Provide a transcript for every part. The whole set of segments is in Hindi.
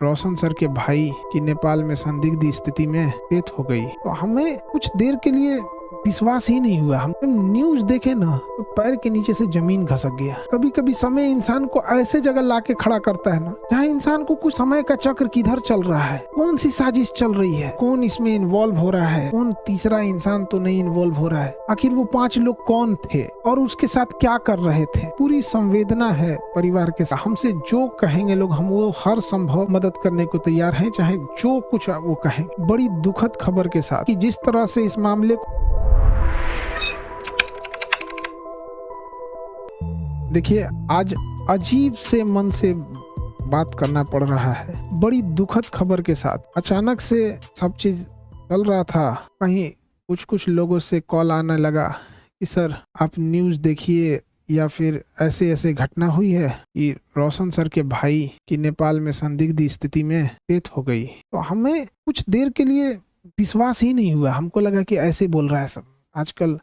रोशन सर के भाई की नेपाल में संदिग्ध स्थिति में डेथ हो गई तो हमें कुछ देर के लिए विश्वास ही नहीं हुआ। हम न्यूज देखे ना तो पैर के नीचे से जमीन खसक गया। कभी कभी समय इंसान को ऐसे जगह लाके खड़ा करता है ना जहाँ इंसान को कुछ समय का चक्र किधर चल रहा है, कौन सी साजिश चल रही है, कौन इसमें इन्वॉल्व हो रहा है, कौन तीसरा इंसान तो नहीं इन्वॉल्व हो रहा है, आखिर वो 5 लोग कौन थे और उसके साथ क्या कर रहे थे। पूरी संवेदना है परिवार के साथ। हमसे जो कहेंगे लोग हम वो हर संभव मदद करने को तैयार हैं, चाहे जो कुछ वो कहें। बड़ी दुखद खबर के साथ कि जिस तरह से इस मामले को देखिए, आज अजीब से मन से बात करना पड़ रहा है। बड़ी दुखद खबर के साथ अचानक से सब चीज चल रहा था, कहीं कुछ लोगों से कॉल आने लगा कि सर आप न्यूज़ देखिए या फिर ऐसे ऐसे घटना हुई है कि रोशन सर के भाई की नेपाल में संदिग्ध स्थिति में डेथ हो गई। तो हमें कुछ देर के लिए विश्वास ही नहीं हुआ। हमको लगा कि ऐसे बोल रहा है सब। आजकल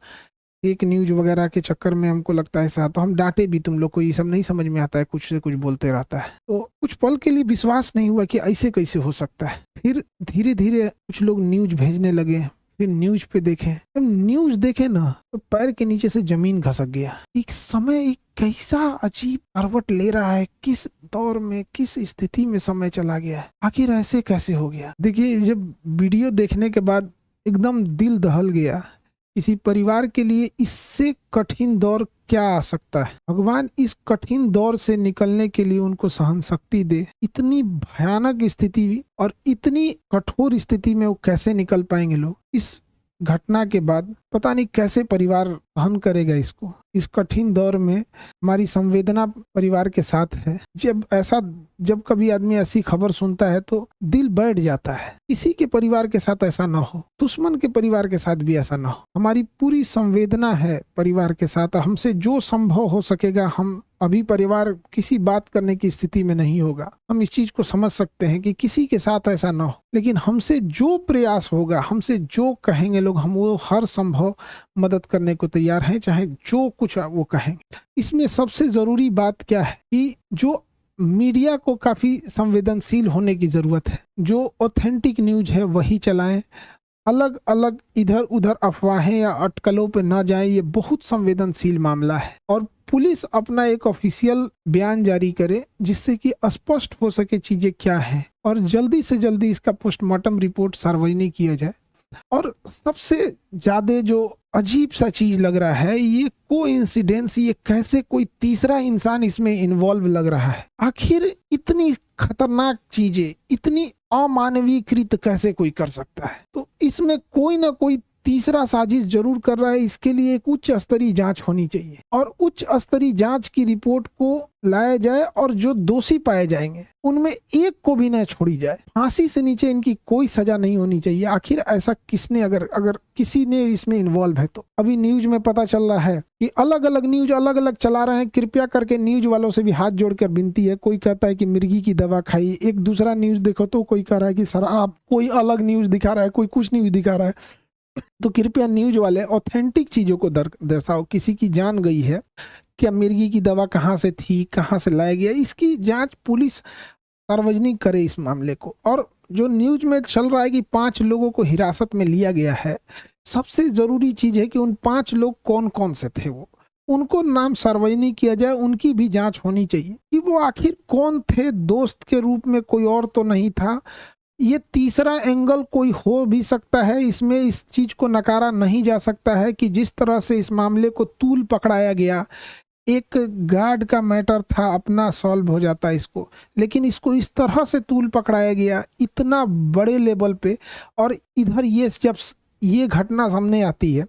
एक न्यूज वगैरह के चक्कर में हमको लगता है ऐसा, तो हम डांटे भी, तुम लोग को ये सब नहीं समझ में आता है, कुछ से कुछ बोलते रहता है। तो कुछ पल के लिए विश्वास नहीं हुआ कि ऐसे कैसे हो सकता है। फिर धीरे धीरे कुछ लोग न्यूज भेजने लगे, फिर न्यूज पे देखे। जब न्यूज देखे ना तो पैर के नीचे से जमीन खसक गया। एक समय एक कैसा अजीब करवट ले रहा है, किस दौर में किस स्थिति में समय चला गया है, आखिर ऐसे कैसे हो गया। देखिए, जब वीडियो देखने के बाद एकदम दिल दहल गया। किसी परिवार के लिए इससे कठिन दौर क्या आ सकता है। भगवान इस कठिन दौर से निकलने के लिए उनको सहन शक्ति दे। इतनी भयानक स्थिति और इतनी कठोर स्थिति में वो कैसे निकल पाएंगे लोग। इस घटना के बाद पता नहीं कैसे परिवार सहन करेगा इसको। इस कठिन दौर में हमारी संवेदना परिवार के साथ है। जब कभी आदमी ऐसी खबर सुनता है तो दिल बैठ जाता है। किसी के परिवार के साथ ऐसा ना हो, दुश्मन के परिवार के साथ भी ऐसा ना हो। हमारी पूरी संवेदना है परिवार के साथ। हमसे जो संभव हो सकेगा हम अभी परिवार किसी बात करने की स्थिति में नहीं होगा। हम इस चीज को समझ सकते हैं कि किसी के साथ ऐसा ना हो, लेकिन हमसे जो प्रयास होगा, हमसे जो कहेंगे लोग, हम वो हर संभव मदद करने को तैयार हैं, चाहे जो कुछ वो कहेंगे। इसमें सबसे जरूरी बात क्या है कि जो मीडिया को काफी संवेदनशील होने की जरूरत है। जो ऑथेंटिक न्यूज है वही चलाएं। अलग अलग इधर उधर अफवाहें या अटकलों पे ना जाएं। ये बहुत संवेदनशील मामला है और पुलिस अपना एक ऑफिशियल बयान जारी करे जिससे कि स्पष्ट हो सके चीजें क्या हैं और जल्दी से जल्दी इसका पोस्टमार्टम रिपोर्ट सार्वजनिक किया जाए। और सबसे ज्यादा जो अजीब सा चीज लग रहा है, ये कोइंसिडेंस, ये कैसे कोई तीसरा इंसान इसमें इन्वॉल्व लग रहा है। आखिर इतनी खतरनाक चीजें, इतनी अमानवीकृत कैसे कोई कर सकता है। तो इसमें कोई ना कोई तीसरा साजिश जरूर कर रहा है। इसके लिए एक उच्च स्तरीय जांच होनी चाहिए और उच्च स्तरीय जांच की रिपोर्ट को लाया जाए और जो दोषी पाए जाएंगे उनमें एक को भी न छोड़ी जाए। फांसी से नीचे इनकी कोई सजा नहीं होनी चाहिए। आखिर ऐसा किसने, अगर किसी ने इसमें इन्वॉल्व है तो। अभी न्यूज में पता चल रहा है कि अलग अलग न्यूज अलग अलग चला रहे हैं। कृपया करके न्यूज वालों से भी हाथ जोड़कर विनती है। कोई कहता है कि मिर्गी की दवा खाई, एक दूसरा न्यूज देखो तो कोई कह रहा है कि सर आप, कोई अलग न्यूज दिखा रहा है, कोई कुछ न्यूज दिखा रहा है। तो कृपया न्यूज वाले ऑथेंटिक चीजों को दर्शाओ। किसी की जान गई है, क्या मिर्गी की दवा कहाँ से थी, कहाँ से लाया गया, इसकी जांच पुलिस सार्वजनिक करे इस मामले को। और जो न्यूज में चल रहा है कि 5 लोगों को हिरासत में लिया गया है, सबसे जरूरी चीज है कि उन 5 लोग कौन कौन से थे, वो उनको नाम सार्वजनिक किया जाए। उनकी भी जांच होनी चाहिए कि वो आखिर कौन थे। दोस्त के रूप में कोई और तो नहीं था। ये तीसरा एंगल कोई हो भी सकता है। इसमें इस चीज को नकारा नहीं जा सकता है कि जिस तरह से इस मामले को तूल पकड़ाया गया, एक गार्ड का मैटर था, अपना सॉल्व हो जाता इसको, लेकिन इसको इस तरह से तूल पकड़ाया गया इतना बड़े लेवल पे। और इधर ये जब ये घटना सामने आती है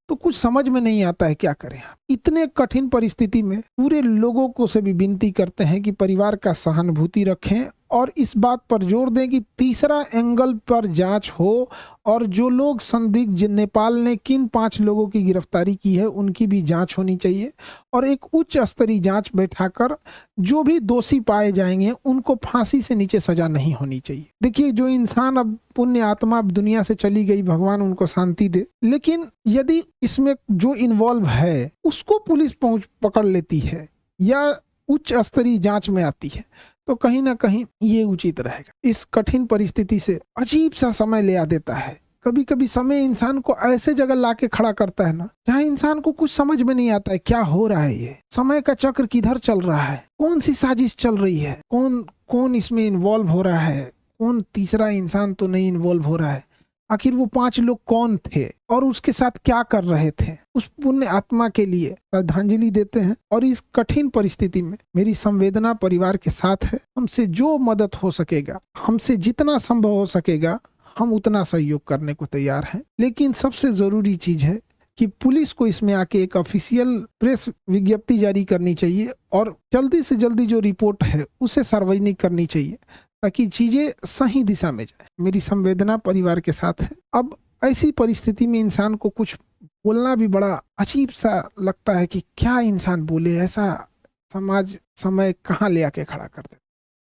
तो कुछ समझ में नहीं आता है क्या करें। इतने कठिन परिस्थिति में पूरे लोगों को से भी विनती करते हैं कि परिवार का सहानुभूति रखें और इस बात पर जोर दें कि तीसरा एंगल पर जांच हो और जो लोग संदिग्ध, नेपाल ने किन 5 लोगों की गिरफ्तारी की है उनकी भी जांच होनी चाहिए और एक उच्च स्तरीय जांच बैठाकर जो भी दोषी पाए जाएंगे उनको फांसी से नीचे सजा नहीं होनी चाहिए। देखिए, जो इंसान अब पुण्य आत्मा अब दुनिया से चली गई, भगवान उनको शांति दे, लेकिन यदि इसमें जो इन्वॉल्व है उसको पुलिस पकड़ लेती है या उच्च स्तरीय जांच में आती है तो कहीं ना कहीं ये उचित रहेगा। इस कठिन परिस्थिति से अजीब सा समय ले आ देता है। कभी कभी समय इंसान को ऐसे जगह लाके खड़ा करता है ना, जहाँ इंसान को कुछ समझ में नहीं आता है क्या हो रहा है, ये समय का चक्र किधर चल रहा है, कौन सी साजिश चल रही है, कौन कौन इसमें इन्वॉल्व हो रहा है, कौन तीसरा इंसान तो नहीं इन्वॉल्व हो रहा है, आखिर वो 5 लोग कौन थे और उसके साथ क्या कर रहे थे। उस पुण्य आत्मा के लिए श्रद्धांजलि देते हैं और इस कठिन परिस्थिति में मेरी संवेदना परिवार के साथ है। हमसे जो मदद हो सकेगा, हमसे जितना संभव हो सकेगा, हम उतना सहयोग करने को तैयार हैं। लेकिन सबसे जरूरी चीज है कि पुलिस को इसमें आके एक ऑफिशियल प्रेस विज्ञप्ति जारी करनी चाहिए और जल्दी से जल्दी जो रिपोर्ट है उसे सार्वजनिक करनी चाहिए, ताकि चीजें सही दिशा में जाए। मेरी संवेदना परिवार के साथ है। अब ऐसी परिस्थिति में इंसान को कुछ बोलना भी बड़ा अजीब सा लगता है कि क्या इंसान बोले, ऐसा समाज समय कहाँ ले आके खड़ा कर दे।